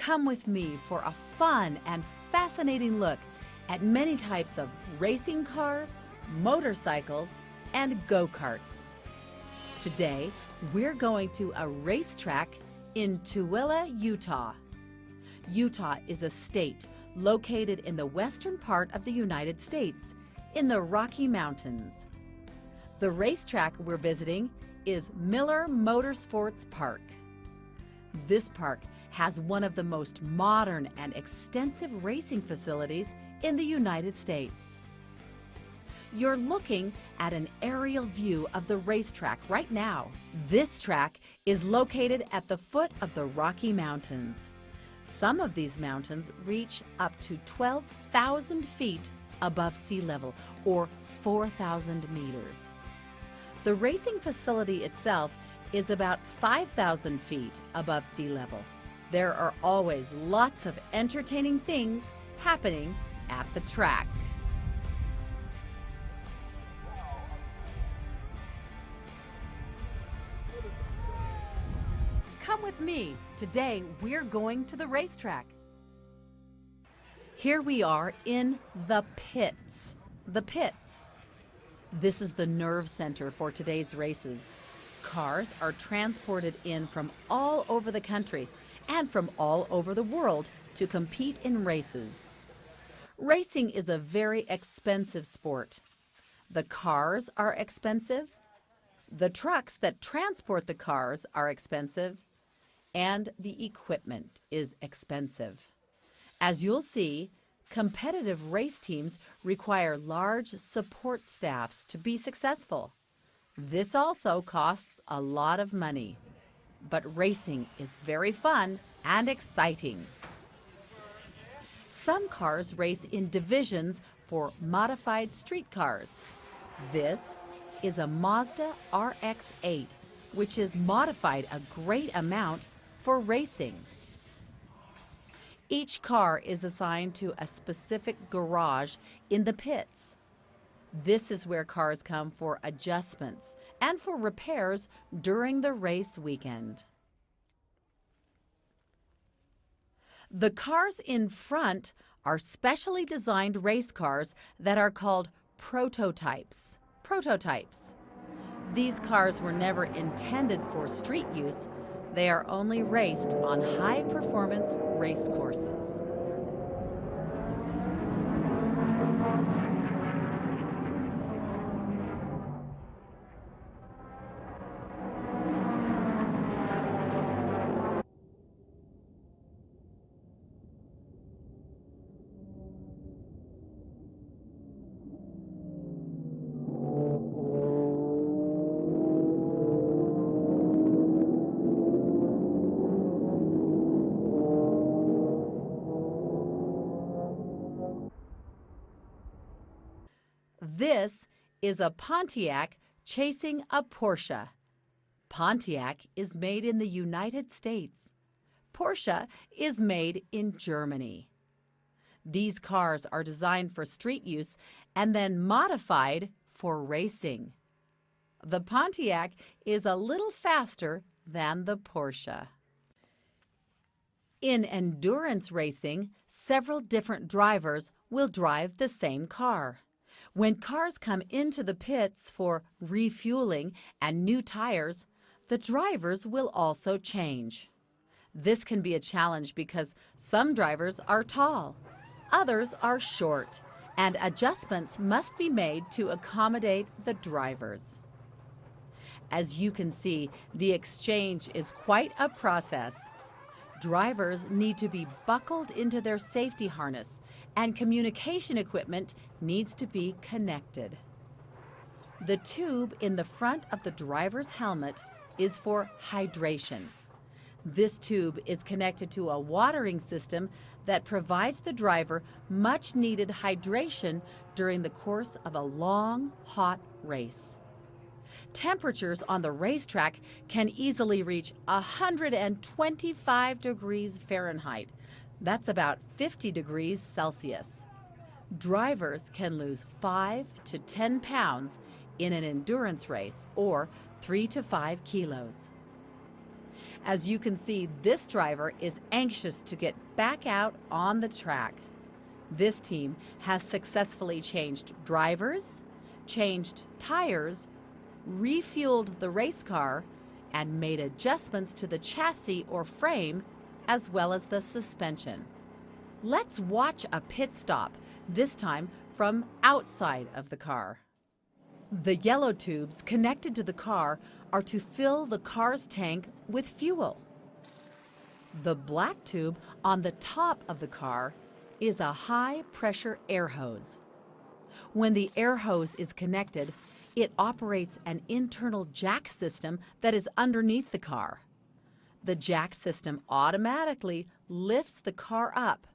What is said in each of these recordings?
Come with me for a fun and fascinating look at many types of racing cars, motorcycles, and go-karts. Today, we're going to a racetrack in Tooele, Utah. Utah is a state located in the western part of the United States, in the Rocky Mountains. The racetrack we're visiting is Miller Motorsports Park. This park has one of the most modern and extensive racing facilities in the United States. You're looking at an aerial view of the racetrack right now. This track is located at the foot of the Rocky Mountains. Some of these mountains reach up to 12,000 feet above sea level, or 4,000 meters. The racing facility itself is about 5,000 feet above sea level. There are always lots of entertaining things happening at the track. Come with me. Today we're going to the racetrack. Here we are in the pits. The pits. This is the nerve center for today's races. Cars are transported in from all over the country and from all over the world to compete in races. Racing is a very expensive sport. The cars are expensive, the trucks that transport the cars are expensive, and the equipment is expensive. As you'll see, competitive race teams require large support staffs to be successful. This also costs a lot of money. But racing is very fun and exciting. Some cars race in divisions for modified street cars. This is a Mazda RX-8, which is modified a great amount for racing. Each car is assigned to a specific garage in the pits. This is where cars come for adjustments and for repairs during the race weekend. The cars in front are specially designed race cars that are called prototypes. These cars were never intended for street use. They are only raced on high-performance race courses. This is a Pontiac chasing a Porsche. Pontiac is made in the United States. Porsche is made in Germany. These cars are designed for street use and then modified for racing. The Pontiac is a little faster than the Porsche. In endurance racing, several different drivers will drive the same car. When cars come into the pits for refueling and new tires, the drivers will also change. This can be a challenge because some drivers are tall, others are short, and adjustments must be made to accommodate the drivers. As you can see, the exchange is quite a process. Drivers need to be buckled into their safety harness, and communication equipment needs to be connected. The tube in the front of the driver's helmet is for hydration. This tube is connected to a watering system that provides the driver much needed hydration during the course of a long, hot race. Temperatures on the racetrack can easily reach 125 degrees Fahrenheit. That's about 50 degrees Celsius. Drivers can lose 5 to 10 pounds in an endurance race, or 3 to 5 kilos. As you can see, this driver is anxious to get back out on the track. This team has successfully changed drivers, changed tires, refueled the race car, and made adjustments to the chassis or frame, as well as the suspension. Let's watch a pit stop, this time from outside of the car. The yellow tubes connected to the car are to fill the car's tank with fuel. The black tube on the top of the car is a high-pressure air hose. When the air hose is connected, it operates an internal jack system that is underneath the car. The jack system automatically lifts the car up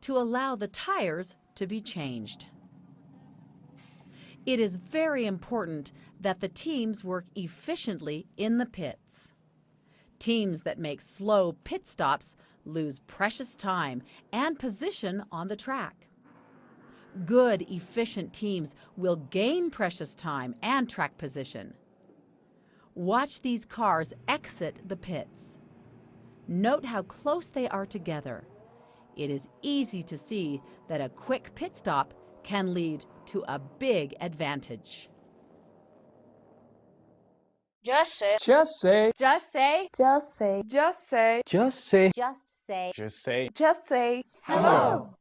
to allow the tires to be changed. It is very important that the teams work efficiently in the pits. Teams that make slow pit stops lose precious time and position on the track. Good, efficient teams will gain precious time and track position. Watch these cars exit the pits. Note how close they are together. It is easy to see that a quick pit stop can lead to a big advantage. Just say. Just say. Just say. Just say. Just say. Just say. Just say. Just say. Just say. Hello.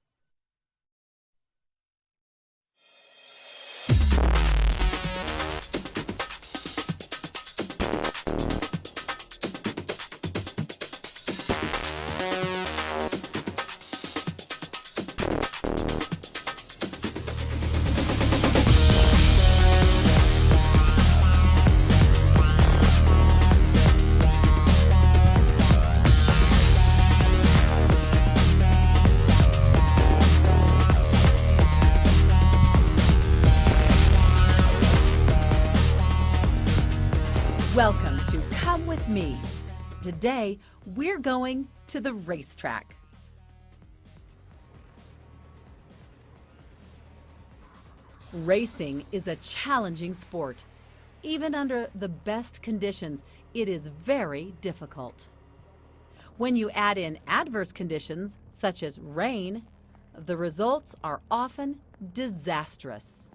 Welcome to Come With Me. Today, we're going to the racetrack. Racing is a challenging sport. Even under the best conditions, it is very difficult. When you add in adverse conditions, such as rain, the results are often disastrous.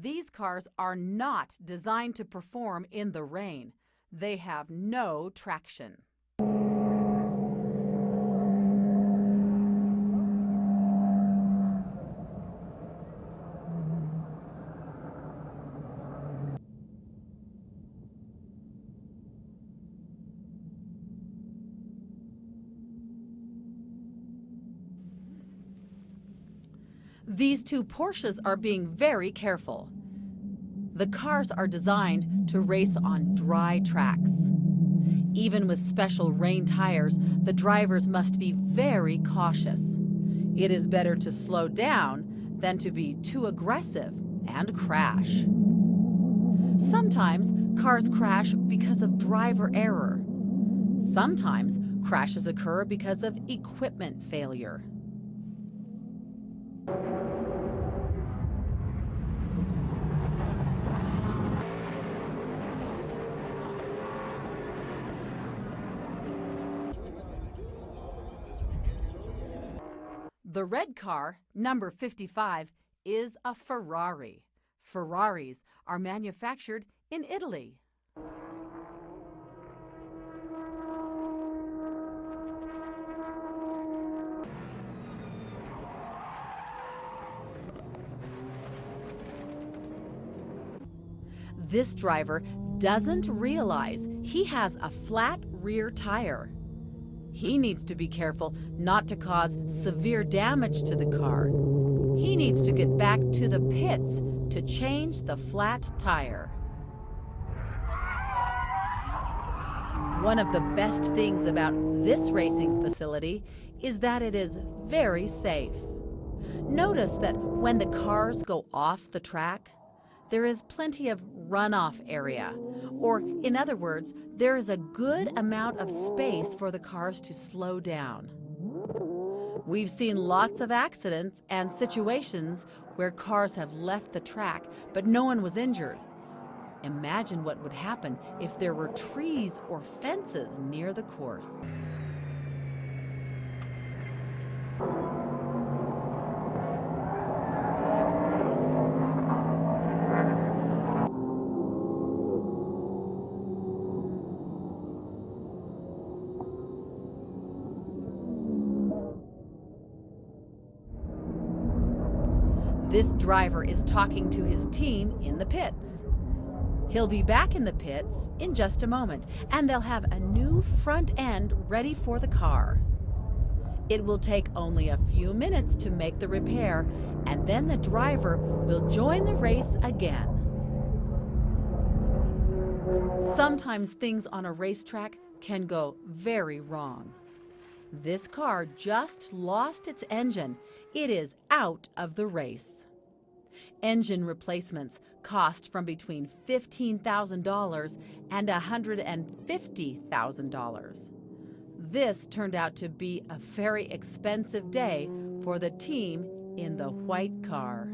These cars are not designed to perform in the rain. They have no traction. These two Porsches are being very careful. The cars are designed to race on dry tracks. Even with special rain tires, the drivers must be very cautious. It is better to slow down than to be too aggressive and crash. Sometimes cars crash because of driver error. Sometimes crashes occur because of equipment failure. The red car, number 55, is a Ferrari. Ferraris are manufactured in Italy. This driver doesn't realize he has a flat rear tire. He needs to be careful not to cause severe damage to the car. He needs to get back to the pits to change the flat tire. One of the best things about this racing facility is that it is very safe. Notice that when the cars go off the track, there is plenty of runoff area, or in other words, there is a good amount of space for the cars to slow down. We've seen lots of accidents and situations where cars have left the track, but no one was injured. Imagine what would happen if there were trees or fences near the course. This driver is talking to his team in the pits. He'll be back in the pits in just a moment, and they'll have a new front end ready for the car. It will take only a few minutes to make the repair, and then the driver will join the race again. Sometimes things on a racetrack can go very wrong. This car just lost its engine. It is out of the race. Engine replacements cost from between $15,000 and $150,000. This turned out to be a very expensive day for the team in the white car.